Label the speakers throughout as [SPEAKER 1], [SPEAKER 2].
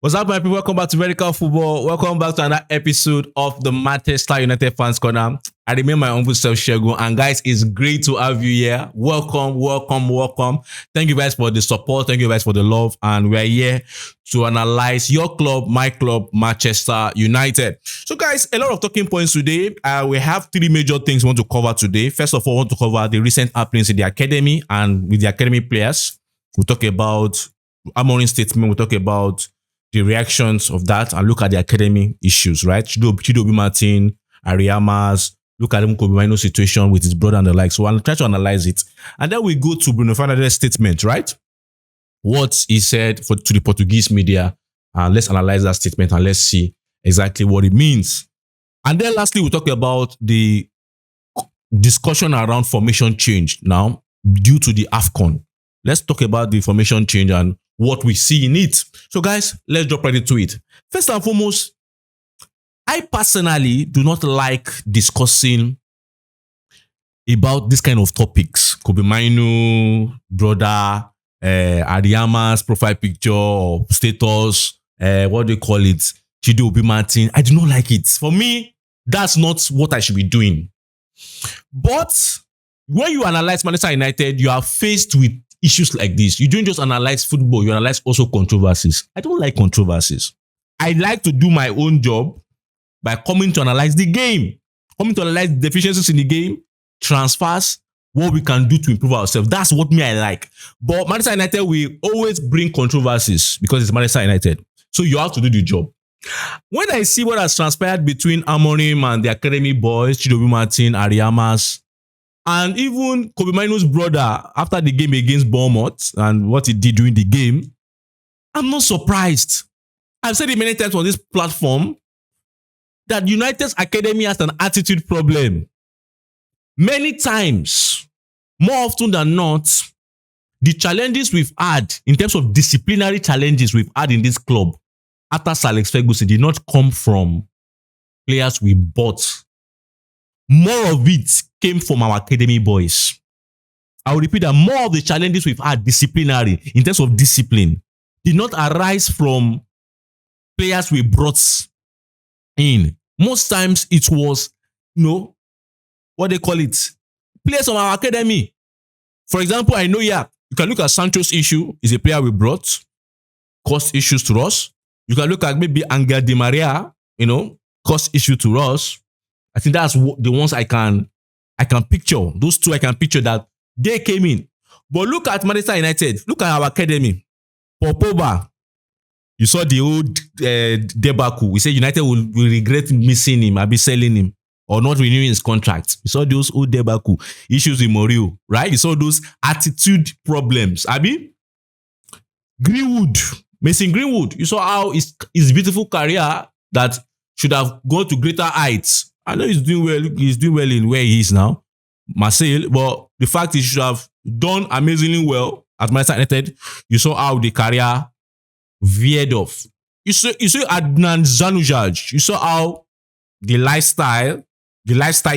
[SPEAKER 1] What's up, my people? Welcome back to Medical Football. Welcome back to another episode of the Manchester United Fans Corner. I remain my humble self, Shego. And guys, it's great to have you here. Welcome. Thank you guys for the support. Thank you guys for the love. And we're here to analyze your club, my club, Manchester United. So guys, a lot of talking points today. We have three major things we want to cover today. First of all, we want to cover the recent happenings in the academy and with the academy players. We'll talk about Amorim statement. We'll talk about the reactions of that and look at the academy issues, right? Chido Martin, Ariamas, look at Kobe Maino's situation with his brother and the like. So I'll try to analyze it. And then we go to Bruno Fernandez's statement, right? What he said to the Portuguese media. And let's analyze that statement and let's see exactly what it means. And then lastly, we'll talk about the discussion around formation change now due to the AFCON. Let's talk about the formation change and what we see in it. So guys, let's drop right into it. First and foremost, I personally do not like discussing about this kind of topics. Kobe Maino, brother, Ariama's profile picture or status, what do you call it? Chido Martin. I do not like it. For me, that's not what I should be doing. But when you analyze Manchester United, you are faced with issues like this. You don't just analyze football, you analyze also controversies. I don't like controversies. I like to do my own job by coming to analyze the game, coming to analyze the deficiencies in the game, transfers, what we can do to improve ourselves. That's what me I like. But Manchester United, we always bring controversies because it's Manchester United. So you have to do the job. When I see what has transpired between Amorim and the academy boys, Chido Martin, Ariamas, and even Kobe Maino's brother, after the game against Bournemouth and what he did during the game, I'm not surprised. I've said it many times on this platform that United's academy has an attitude problem. Many times, more often than not, the challenges we've had in terms of disciplinary challenges we've had in this club after Sir Alex Ferguson did not come from players we bought. More of it came from our academy boys. I will repeat that more of the challenges we've had disciplinary, in terms of discipline, did not arise from players we brought in. Most times it was, what they call it, players from our academy. For example, I know, you can look at Sancho's issue, is a player we brought, caused issues to us. You can look at maybe Angel Di Maria, caused issue to us. I think that's the ones I can picture. Those two I can picture that they came in. But look at Manchester United. Look at our academy. Popoba. You saw the old debacle. We said United will regret missing him, maybe selling him, or not renewing his contract. You saw those old debacle issues in Morio, right? You saw those attitude problems. Abi? Greenwood. Mason Greenwood. You saw how his beautiful career that should have gone to greater heights. I know he's doing well. He's doing well in where he is now, Marseille. But the fact is, he should have done amazingly well at Manchester United. You saw how the career veered off. You saw Adnan Januzaj. You saw how the lifestyle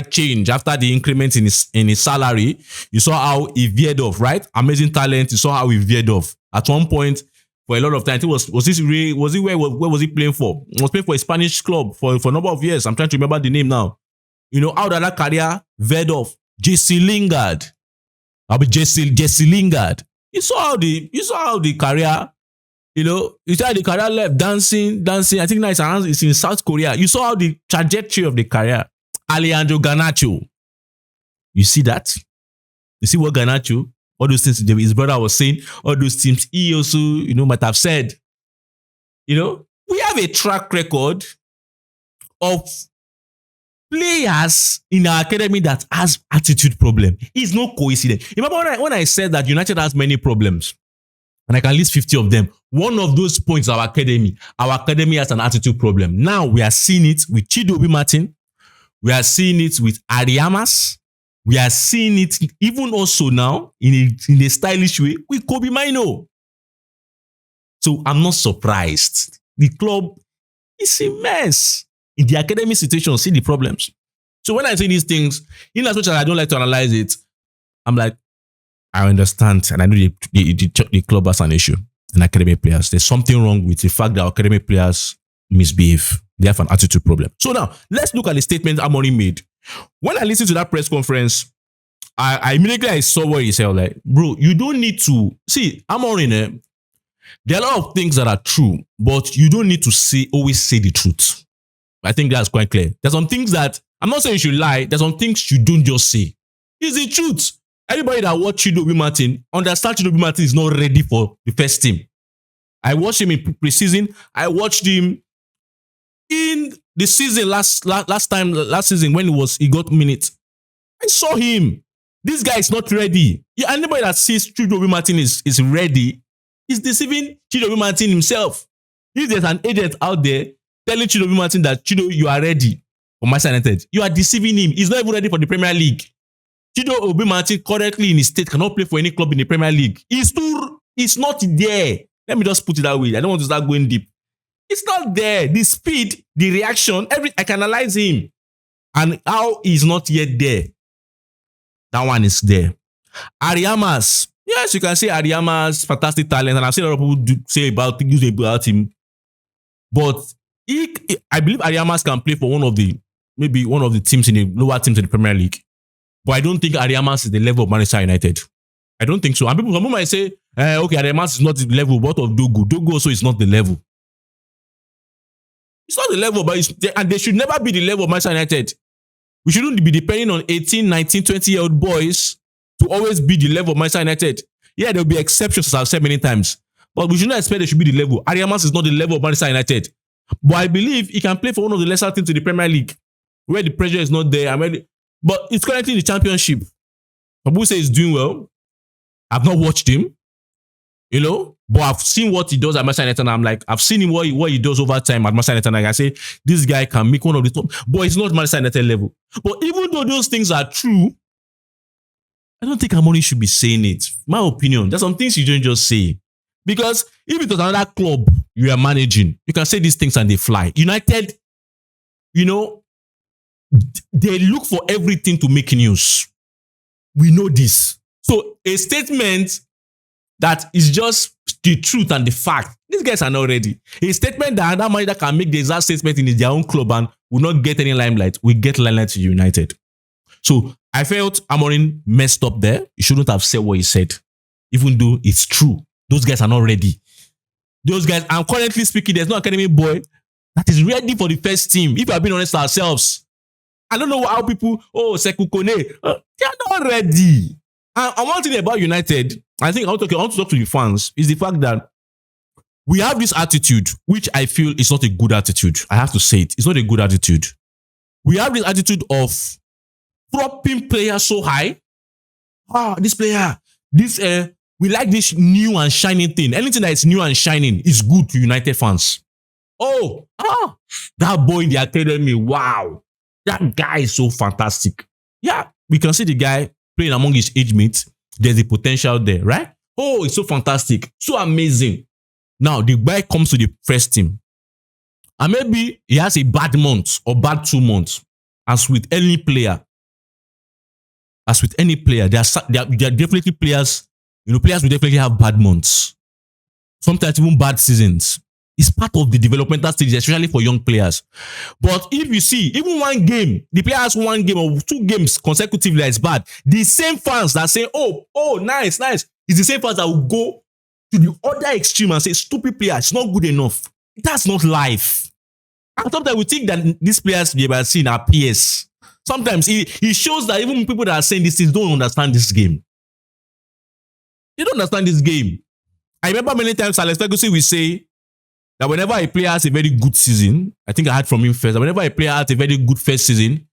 [SPEAKER 1] change after the increment in his salary. You saw how he veered off, right? Amazing talent. You saw how he veered off. At one point, for a lot of time, was he where was he playing for? He was playing for a Spanish club for a number of years. I'm trying to remember the name now. How that career veered off. Jesse Lingard. Jesse Lingard. You saw how the career, you saw the career left dancing. I think now it's in South Korea. You saw how the trajectory of the career. Alejandro Garnacho. You see that? You see what Garnacho? All those things his brother was saying, all those things he also, might have said. We have a track record of players in our academy that has attitude problem. It's no coincidence. Remember when I said that United has many problems, and I can list 50 of them. One of those points is our academy. Our academy has an attitude problem. Now we are seeing it with Chido Martin. We are seeing it with Ariamas. We are seeing it even also now in a stylish way with Kobe Maino. So I'm not surprised. The club is a mess. In the academic situation, see the problems. So when I say these things, in as much as I don't like to analyze it, I'm like, I understand and I know the club has an issue. and academy players. There's something wrong with the fact that academy players misbehave. They have an attitude problem. So now, let's look at the statement Amorim made. When I listened to that press conference, I immediately saw what he said. Like, bro, you don't need to see Amorim. There are a lot of things that are true, but you don't need to always say the truth. I think that's quite clear. There's some things that I'm not saying you should lie. There's some things you don't just say. It's the truth. Everybody that watched Chido Martin understand Chido Martin is not ready for the first team. I watched him in preseason. I watched him in the season last season when he got minutes. I saw him. This guy is not ready. Yeah, anybody that sees Chido Martin is ready is deceiving Chido Martin himself. If there's an agent out there telling Chido Martin that Chido, you are ready for Manchester United, you are deceiving him. He's not even ready for the Premier League. Chido Martin currently in his state cannot play for any club in the Premier League. He's not there. Let me just put it that way. I don't want to start going deep. It's not there. The speed, the reaction, I can analyze him. And how he's not yet there. That one is there. Ariamas. Yes, you can say Ariamas, fantastic talent. And I've seen a lot of people say about him. But I believe Ariamas can play for maybe one of the teams in the lower teams in the Premier League. But I don't think Ariamas is the level of Manchester United. I don't think so. And some people might say, okay, Ariamas is not the level. What of Dogo? Dogo also is not the level. It's not the level, and they should never be the level of Manchester United. We shouldn't be depending on 18, 19, 20-year-old boys to always be the level of Manchester United. Yeah, there will be exceptions, as I've said many times. But we should not expect they should be the level. Ariamas is not the level of Manchester United. But I believe he can play for one of the lesser teams in the Premier League, where the pressure is not there. But it's currently in the Championship. Some people say he's doing well. I've not watched him, but I've seen what he does at Manchester United. And I'm like, I've seen him what he does over time at Manchester United. And I say, this guy can make one of the top. But it's not Manchester United level. But even though those things are true, I don't think Amorim should be saying it. My opinion, there's some things you don't just say. Because if it was another club you are managing, you can say these things and they fly. United, they look for everything to make news. We know this. So a statement that is just the truth and the fact, these guys are not ready. A statement that another manager can make the exact statement in their own club and will not get any limelight, will get limelight to United. So I felt Amorim messed up there. He shouldn't have said what he said, even though it's true. Those guys are not ready. Those guys, I'm currently speaking, there's no academy boy that is ready for the first team. If we are being honest ourselves, I don't know how people, Sekou Kone, they are not ready. And one thing about United, I think I want to talk to the fans, is the fact that we have this attitude, which I feel is not a good attitude. I have to say it. It's not a good attitude. We have this attitude of propping players so high. This player, we like this new and shining thing. Anything that is new and shining is good to United fans. That boy in the academy, wow. That guy is so fantastic. Yeah, we can see the guy playing among his age mates. There's a potential there, right? It's so fantastic. So amazing. Now, the guy comes to the first team. And maybe he has a bad month or bad 2 months. As with any player, there are definitely players, players will definitely have bad months. Sometimes even bad seasons. It's part of the developmental stage, especially for young players. But if you see, even one game, the player has 1 game or 2 games consecutively that is bad, the same fans that say, nice, it's the same fans that will go to the other extreme and say, stupid player, it's not good enough. That's not life. And sometimes we think that these players we have seen are peers. Sometimes it shows that even people that are saying these things don't understand this game. They don't understand this game. I remember many times Alex Ferguson will say that whenever a player has a very good season, I think I heard from him first, that whenever a player has a very good first season,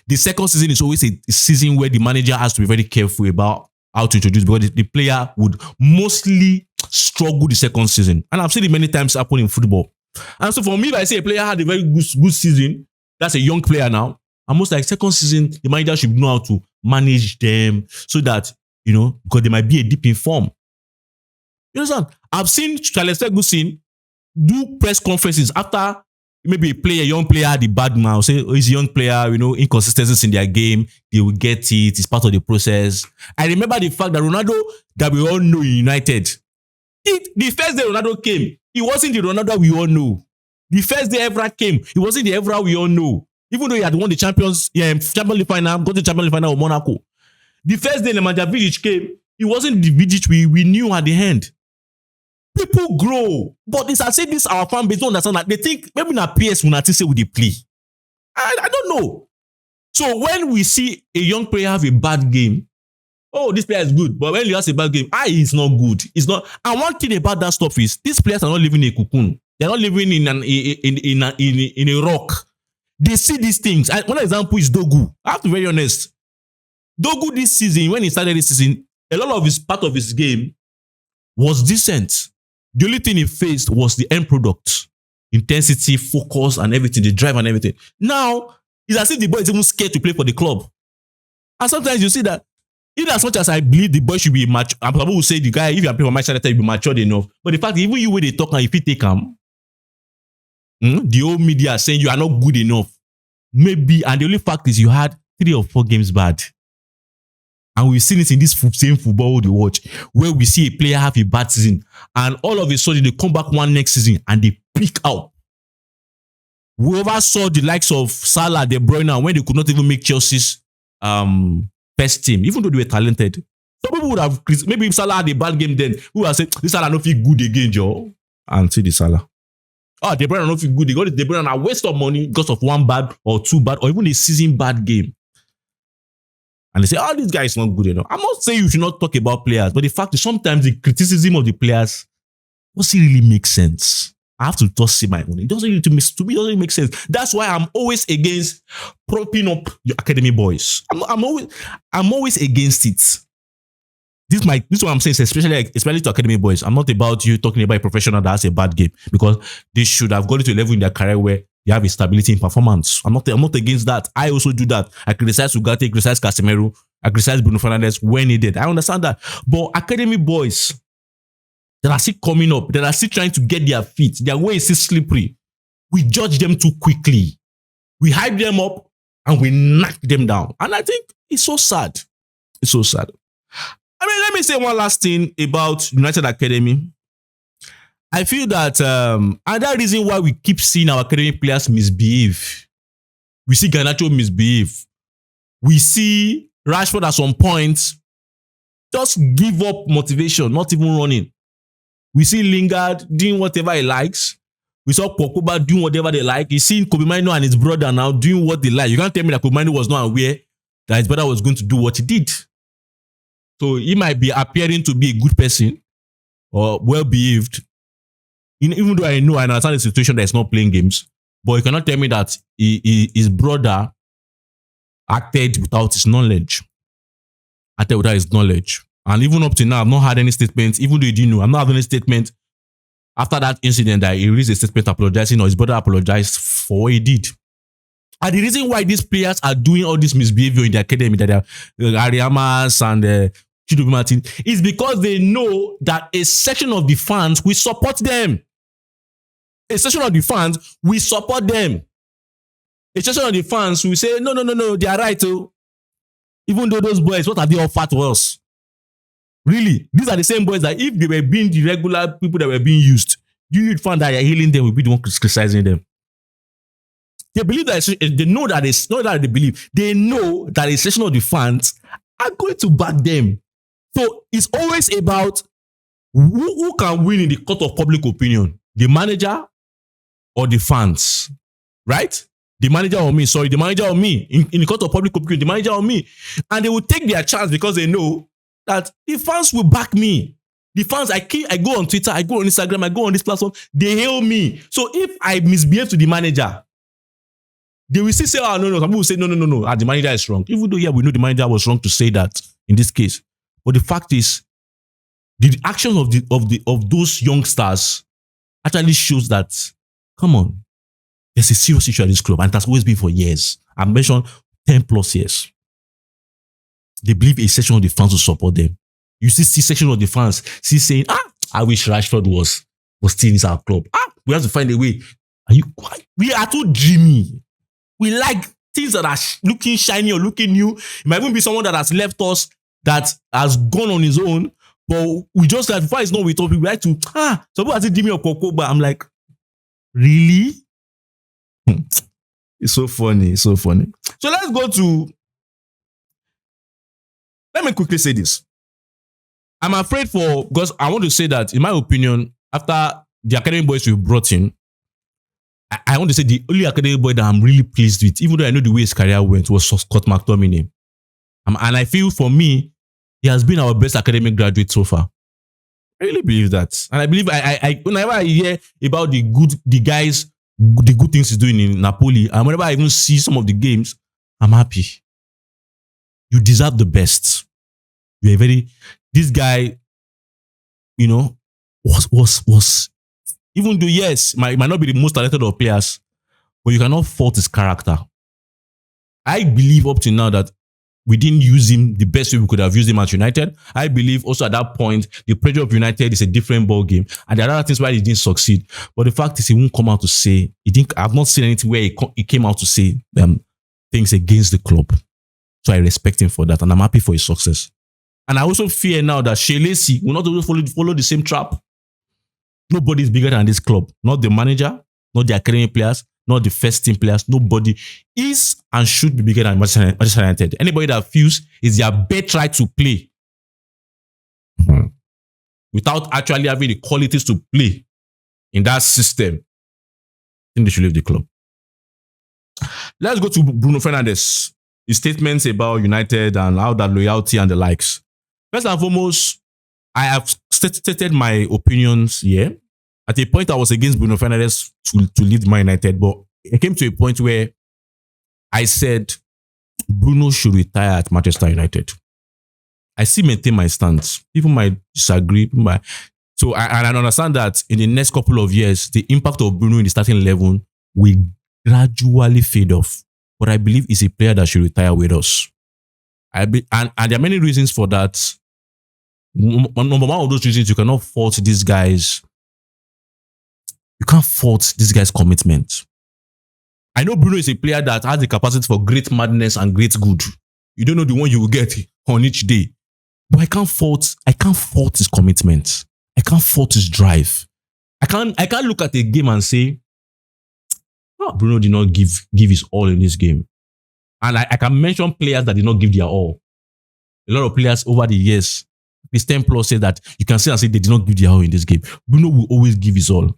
[SPEAKER 1] the second season is always a season where the manager has to be very careful about how to introduce, because the player would mostly struggle the second season. And I've seen it many times happen in football. And so for me, if I say a player had a very good season, that's a young player now, and most like second season, the manager should know how to manage them so that, because there might be a dip in form. You understand? I've seen Alex Ferguson do press conferences after maybe a young player had a bad mouth, say, he's a young player, inconsistencies in their game, they will get it, it's part of the process. I remember the fact that Ronaldo, that we all know in United, The first day Ronaldo came, it wasn't the Ronaldo we all know. The first day Evra came, it wasn't the Evra we all know. Even though he had won the Champions League final, got the Champions League final with Monaco. The first day Nemanja Vidic came, it wasn't the Vidic we knew at the end. People grow, but it's as if this our fan base don't understand that they think maybe not PS will not say with the play. I don't know. So when we see a young player have a bad game, oh, this player is good. But when he has a bad game, it's not good. It's not. And one thing about that stuff is these players are not living in a cocoon. They're not living in a rock. They see these things. One example is Dogu. I have to be very honest. Dogu this season, when he started this season, a lot of his part of his game was decent. The only thing he faced was the end product. Intensity, focus, and everything, the drive and everything. Now, it's as if the boy is even scared to play for the club. And sometimes you see that, even as much as I believe the boy should be mature, and people will say the guy, if you are playing for Manchester United, you'll be matured enough. But the fact, even you when they talk and if you take him, the old media are saying you are not good enough. Maybe, and the only fact is you had 3 or 4 games bad. And we've seen it in this same football we watch, where we see a player have a bad season, and all of a sudden they come back one next season and they pick out. Whoever saw the likes of Salah, De Bruyne, when they could not even make Chelsea's best team, even though they were talented. Some people would have, maybe if Salah had a bad game then, who would have said, this Salah not feel good again, Joe. And see the Salah. Oh, De Bruyne not feel good. They got De Bruyne a waste of money because of 1 bad or 2 bad or even a season bad game. And they say, oh, this guy is not good enough. I'm not saying you should not talk about players, but the fact is sometimes the criticism of the players doesn't really make sense. I have to just say my own. It doesn't really, to me, it doesn't make sense. That's why I'm always against propping up your academy boys. I'm always against it. This is what I'm saying, especially to academy boys. I'm not about you talking about a professional that has a bad game, because they should have got to a level in their career where they have a stability in performance. I'm not against that. I also do that. I criticize Ugarte, criticize Casemiro, I criticize Bruno Fernandes when needed. I understand that. But academy boys that are still coming up, that are still trying to get their feet, their way is still slippery. We judge them too quickly. We hype them up and we knock them down. And I think it's so sad. It's so sad. I mean, let me say one last thing about United Academy. I feel that another reason why we keep seeing our academy players misbehave. We see Garnacho misbehave. We see Rashford at some point just give up motivation, not even running. We see Lingard doing whatever he likes. We saw Pogba doing whatever they like. You see Kobe Mainoo and his brother now doing what they like. You can't tell me that Kobe Mainoo was not aware that his brother was going to do what he did. So he might be appearing to be a good person or well-behaved. Even though I understand the situation that he's not playing games, but you cannot tell me that his brother acted without his knowledge. And even up to now, I've not had any statement, even though you didn't know, I've not had any statement after that incident that he released a statement apologizing or his brother apologized for what he did. And the reason why these players are doing all this misbehavior in the academy, that they are Ariamas and Chidobe Martin, is because they know that a section of the fans will support them. A section of the fans will support them. A section of the fans will say, no, they are right. Oh. Even though those boys, what have they offered to us? Really, these are the same boys that if they were being the regular people that were being used, you would find that you're healing them, will be the one criticizing them. They believe that they know that it's not that they believe. They know that a section of the fans are going to back them. So it's always about who can win in the court of public opinion, the manager or the fans, right? The manager or me, in the court of public opinion, the manager or me. And they will take their chance because they know that the fans will back me. The fans, I go on Twitter, I go on Instagram, I go on this platform, they hail me. So if I misbehave to the manager, they will still say, oh, no. Some people will say, no. The manager is wrong. Even though, we know the manager was wrong to say that in this case. But the fact is, the actions of those youngsters actually shows that, come on, there's a serious issue at this club, and it has always been for years. I mentioned 10 plus years. They believe a section of the fans will support them. You see section of the fans saying, I wish Rashford was still in our club. We have to find a way. We are too dreamy. We like things that are looking shiny or looking new. It might even be someone that has left us, that has gone on his own, But we just like before it's not we talk, we like to some people say give me a cocoa, but I'm like, really? It's so funny. It's so funny. So let's go to. Let me quickly say this. I'm afraid because I want to say that, in my opinion, after the academy boys we brought in, I want to say the only academy boy that I'm really pleased with, even though I know the way his career went, was Scott McTominay. And I feel for me, he has been our best academic graduate so far. I really believe that. And I believe whenever I hear about the good things he's doing in Napoli, and whenever I even see some of the games, I'm happy. You deserve the best. This guy, was even though, yes, might not be the most talented of players, but you cannot fault his character. I believe up to now that we didn't use him the best way we could have used him at United. I believe also at that point, the pressure of United is a different ball game. And there are other things why he didn't succeed. But the fact is, he won't come out to say, I've not seen anything where he came out to say things against the club. So I respect him for that. And I'm happy for his success. And I also fear now that Shea Lacy will not also follow the same trap. Nobody is bigger than this club. Not the manager, not the academy players, not the first team players. Nobody is and should be bigger than Manchester United. Anybody that feels is their best right to play without actually having the qualities to play in that system, I think they should leave the club. Let's go to Bruno Fernandes. His statements about United and how that loyalty and the likes. First and foremost, I have stated my opinions here. At a point, I was against Bruno Fernandes to lead Man United, but it came to a point where I said Bruno should retire at Manchester United. I still maintain my stance. People might disagree. So I understand that in the next couple of years, the impact of Bruno in the starting 11 will gradually fade off. But I believe he's a player that should retire with us. And there are many reasons for that. Number one of those reasons, you cannot fault these guys. You can't fault this guy's commitment. I know Bruno is a player that has the capacity for great madness and great good. You don't know the one you will get on each day. But I can't fault his commitment. I can't fault his drive. I can't look at a game and say, Bruno did not give his all in this game. And I can mention players that did not give their all. A lot of players over the years, this 10 plus said that you can say and say they did not give their all in this game. Bruno will always give his all.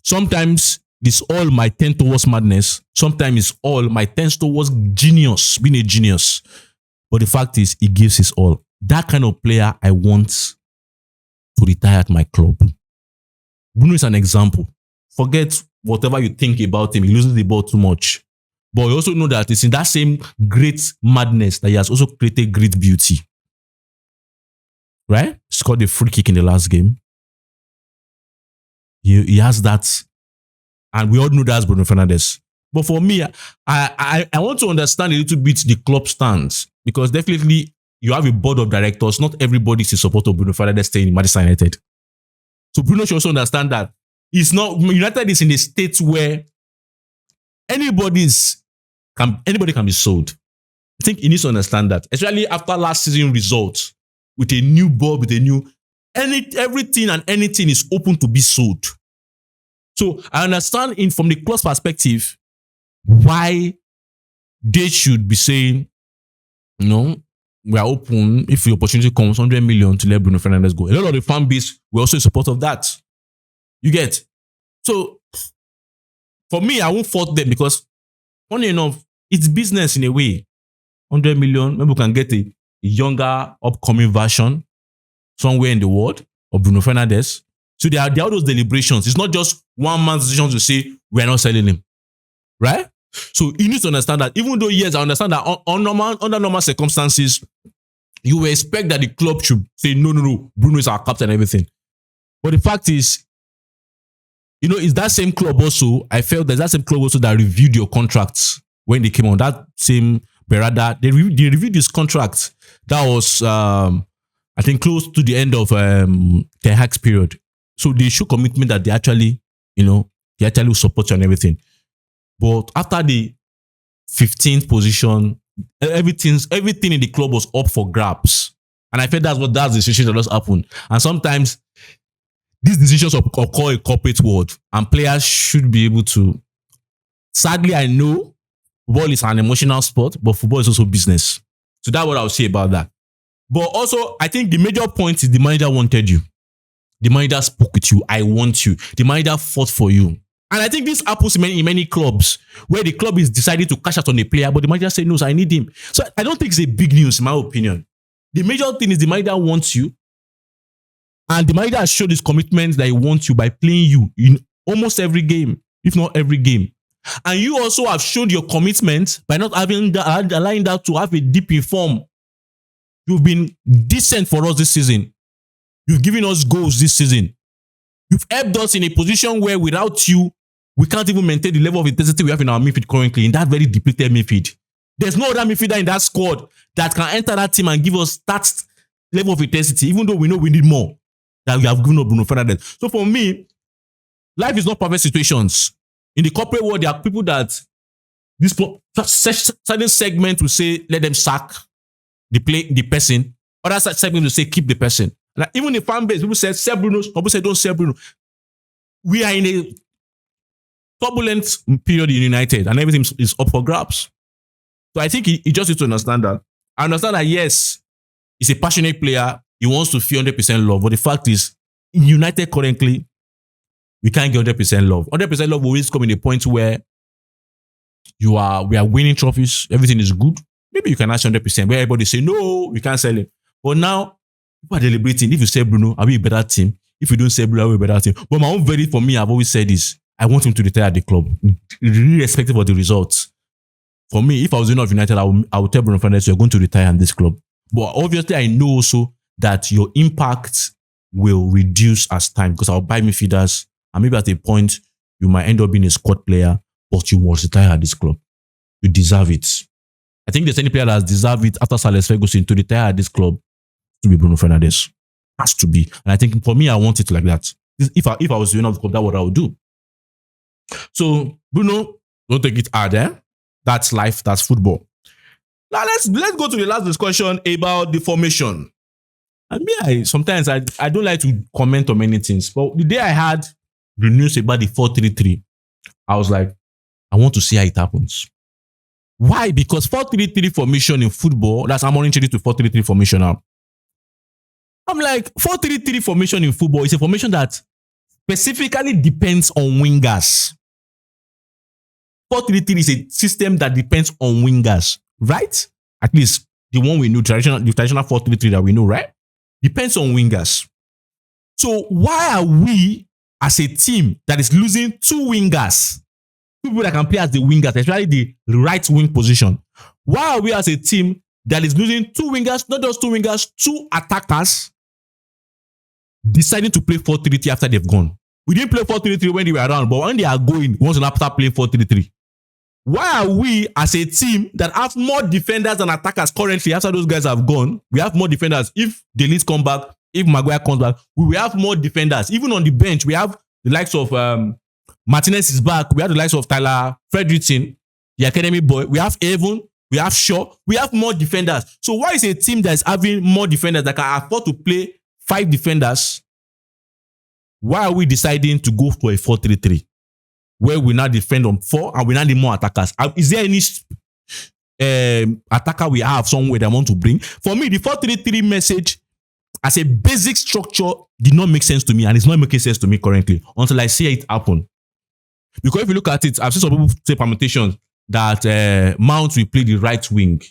[SPEAKER 1] Sometimes this all might tend towards madness. Sometimes it's all might tend towards genius, being a genius. But the fact is, he gives his all. That kind of player I want to retire at my club. Bruno is an example. Forget whatever you think about him. He loses the ball too much. But you also know that it's in that same great madness that he has also created great beauty. Right? Scored a free kick in the last game. He has that. And we all know that's Bruno Fernandes. But for me, I want to understand a little bit the club stance. Because definitely, you have a board of directors. Not everybody is in support of Bruno Fernandes staying in Manchester United. So Bruno should also understand that United is in a state where anybody can be sold. I think he needs to understand that. Especially after last season results. With a new board, with a new... everything and anything is open to be sold. So I understand from the club's perspective why they should be saying, we are open if the opportunity comes, 100 million to let Bruno Fernandes go. A lot of the fan base were also in support of that. You get? So for me, I won't fault them because, funny enough, it's business in a way. 100 million, maybe we can get a younger, upcoming version somewhere in the world of Bruno Fernandes. So there are all those deliberations. It's not just one man's decision to say, we're not selling him. Right? So you need to understand that, even though, yes, I understand that under normal circumstances, you will expect that the club should say, no, Bruno is our captain and everything. But the fact is, it's that same club also, I felt there's that same club also that reviewed your contracts when they came on. That same Berada, they reviewed this contract. That was, I think, close to the end of Ten Hag's period. So they show commitment that they actually will support you and everything. But after the 15th position, everything in the club was up for grabs. And I feel that's the situation that does happen. And sometimes these decisions occur in corporate world, and players should be able to. Sadly, I know football is an emotional sport, but football is also business. So that's what I'll say about that. But also, I think the major point is the manager wanted you. The manager spoke with you. I want you. The manager fought for you. And I think this happens in many clubs where the club is deciding to cash out on a player, but the manager says, no, so I need him. So I don't think it's a big news, in my opinion. The major thing is the manager wants you. And the manager has showed his commitment that he wants you by playing you in almost every game, if not every game. And you also have showed your commitment by not allowing that to have a dip in form. You've been decent for us this season. You've given us goals this season. You've helped us in a position where without you, we can't even maintain the level of intensity we have in our midfield currently, in that very depleted midfield. There's no other midfielder in that squad that can enter that team and give us that level of intensity, even though we know we need more, that we have given up Bruno Fernandes. So for me, life is not perfect situations. In the corporate world, there are people that this certain segment will say, let them sack the person. Other segment will say, keep the person. Like even the fan base, people say, sell Bruno. People say, don't sell Bruno. We are in a turbulent period in United and everything is up for grabs. So I think he just needs to understand that. I understand that, yes, he's a passionate player. He wants to feel 100% love. But the fact is, in United currently, we can't get 100% love. 100% love will always come in a point where we are winning trophies. Everything is good. Maybe you can ask 100%, where everybody say, no, we can't sell him. But now, people are deliberating. If you sell Bruno, are we a better team? If you don't sell Bruno, are we a better team? But my own verdict for me, I've always said this. I want him to retire at the club, irrespective of the results. For me, if I was of United, I would tell Bruno Fernandes, you're going to retire in this club. But obviously, I know also that your impact will reduce as time, because I'll buy midfielders, and maybe at a point, you might end up being a squad player, but you must retire at this club. You deserve it. I think there's any player that has deserved it after Alex Ferguson to retire at this club to be Bruno Fernandes. Has to be. And I think for me, I want it like that. If I was the owner of the club, that's what I would do. So, Bruno, don't take it hard, eh? That's life, that's football. Now let's go to the last discussion about the formation. And me, sometimes I don't like to comment on many things. But the day I had the news about the 4-3-3, I was like, I want to see how it happens. Why? Because 4-3-3 formation in football, that's Amorim changed to 4-3-3 formation now. I'm like, 4-3-3 formation in football is a formation that specifically depends on wingers. 4-3-3 is a system that depends on wingers, right? At least the one we know, the traditional 4-3-3 that we know, right? Depends on wingers. So why are we, as a team that is losing two wingers, people that can play as the wingers, especially the right wing position, why are we as a team that is losing two wingers, not just two wingers, two attackers, deciding to play 4-3-3 after they've gone? We didn't play 4-3-3 when they were around, but when they are going, we want to start playing 4-3-3. Why are we, as a team that have more defenders than attackers currently, after those guys have gone, we have more defenders. If the Leeds come back, if Maguire comes back, we will have more defenders. Even on the bench, we have the likes of Martinez is back. We have the likes of Tyler Fredrickson, the academy boy. We have Evan. We have Shaw. We have more defenders. So why is a team that is having more defenders that can afford to play 5 defenders? Why are we deciding to go for a 4-3-3? Where we now defend on 4 and we now need more attackers. Is there any attacker we have somewhere that I want to bring? For me, the 4-3-3 message as a basic structure did not make sense to me, and it's not making sense to me currently until I see it happen. Because if you look at it, I've seen some people say permutations that Mount will play the right wing.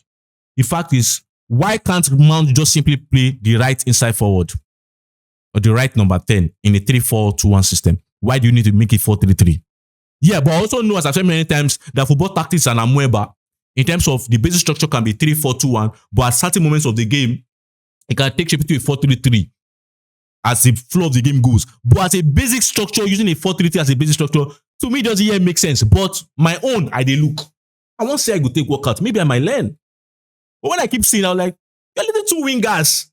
[SPEAKER 1] The fact is, why can't Mount just simply play the right inside forward or the right number 10 in a 3-4-2-1 system? Why do you need to make it 4-3-3? Yeah, but I also know, as I've said many times, that football tactics and amoeba, in terms of the basic structure, can be 3-4-2-1, but at certain moments of the game, it can take shape to a 4-3-3 as the flow of the game goes. But as a basic structure, using a 4-3-3 as a basic structure, to me, it doesn't yet make sense. But my own, I did look. I won't say I could take workout. Maybe I might learn. But when I keep seeing, I'm like, you're little two wingers.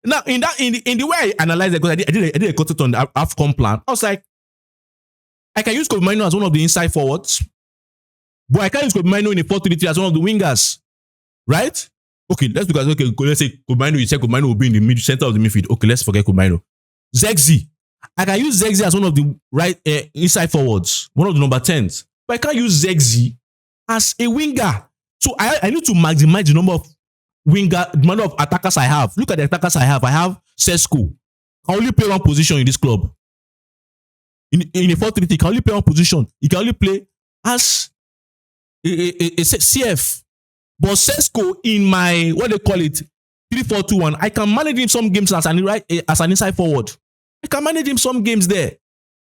[SPEAKER 1] Now, in the way I analyzed it, because I did a cut on the AFCON plan, I was like, I can use Kobe Mino as one of the inside forwards, but I can't use Kobe Mino in a 4-3-3 as one of the wingers, right? Okay, let's look at let's say Kobaino. You said Kobaino will be in the mid center of the midfield. Okay, let's forget Kobaino. Zegzi. I can use Zegzi as one of the right inside forwards, one of the number 10s. But I can't use Zegzi as a winger. So I need to maximize the number of the number of attackers I have. Look at the attackers I have. I have Sesko. I only play one position in this club. In a 4-3-3, he can only play one position. He can only play as a CF. But Sesko in my, what they call it, 3-4-2-1, I can manage him some games as an inside forward. I can manage him some games there.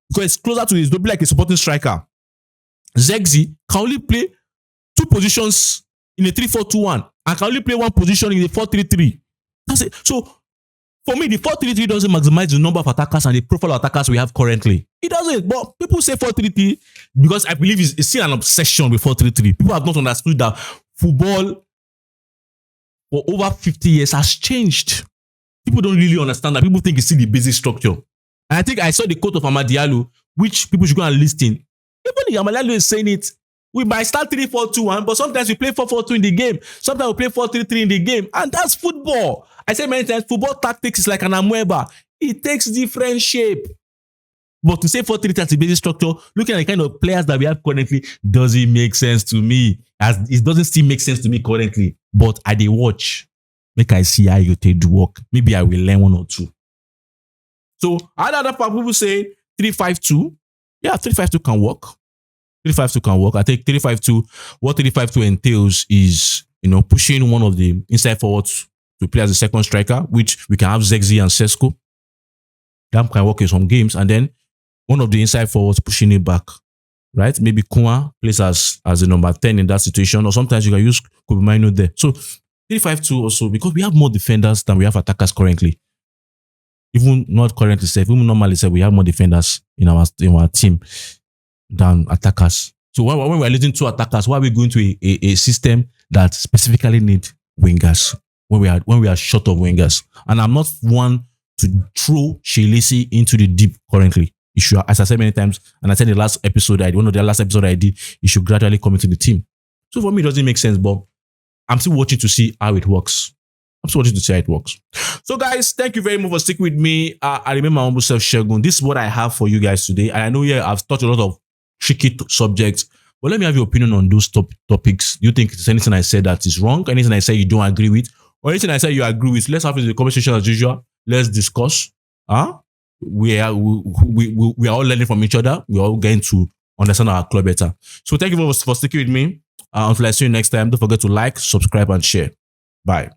[SPEAKER 1] Because it's closer to his, don't be like a supporting striker. Zegzi can only play two positions in a 3-4-2-1 and can only play one position in a 4-3-3. That's it. So, for me, the 4-3-3 doesn't maximize the number of attackers and the profile of attackers we have currently. It doesn't. But people say 4-3-3 because I believe it's still an obsession with 4-3-3. People have not understood that football for over 50 years has changed. People don't really understand that. People think it's still the basic structure. And I think I saw the quote of Amad Diallo, which people should go and listen. Even Amad Diallo is saying it. We might start 3-4-2-1, but sometimes we play 4-4-2 in the game. Sometimes we play 4-3-3 in the game. And that's football. I say many times, football tactics is like an amoeba. It takes different shape. But to say 4-3-3 as a basic structure, looking at the kind of players that we have currently, doesn't make sense to me. As it doesn't still make sense to me currently. But I dey watch. Make I see how you take the work. Maybe I will learn one or two. So, other people say 3-5-2. Yeah, 3-5-2 can work. 3-5-2 can work. I think 3-5-2, what 3-5-2 entails is, pushing one of the inside forwards to play as a second striker, which we can have Zegzi and Sesko. That can work in some games. And then one of the inside forwards pushing it back, right? Maybe Kuma plays as the number 10 in that situation, or sometimes you can use Kobaino there. So 3-5-2 also, because we have more defenders than we have attackers currently. Even not currently, even normally, we have more defenders in our team than attackers. So when we're losing two attackers, why are we going to a system that specifically need wingers when we are short of wingers? And I'm not one to throw Shelisi into the deep currently. You should, as I said many times, and I said in the last episode, one of the last episode I did, you should gradually come into the team. So for me, it doesn't make sense, but I'm still watching to see how it works. So guys, thank you very much for sticking with me. I remember my humble self, Shegun. This is what I have for you guys today. And I know I've touched a lot of tricky subjects, but let me have your opinion on those topics. Do you think there's anything I said that is wrong? Anything I said you don't agree with? Or anything I said you agree with? Let's have the conversation as usual. Let's discuss. We are all learning from each other. We're all getting to understand our club better. So thank you for sticking with me. Until I see you next time, don't forget to like, subscribe, and share. Bye.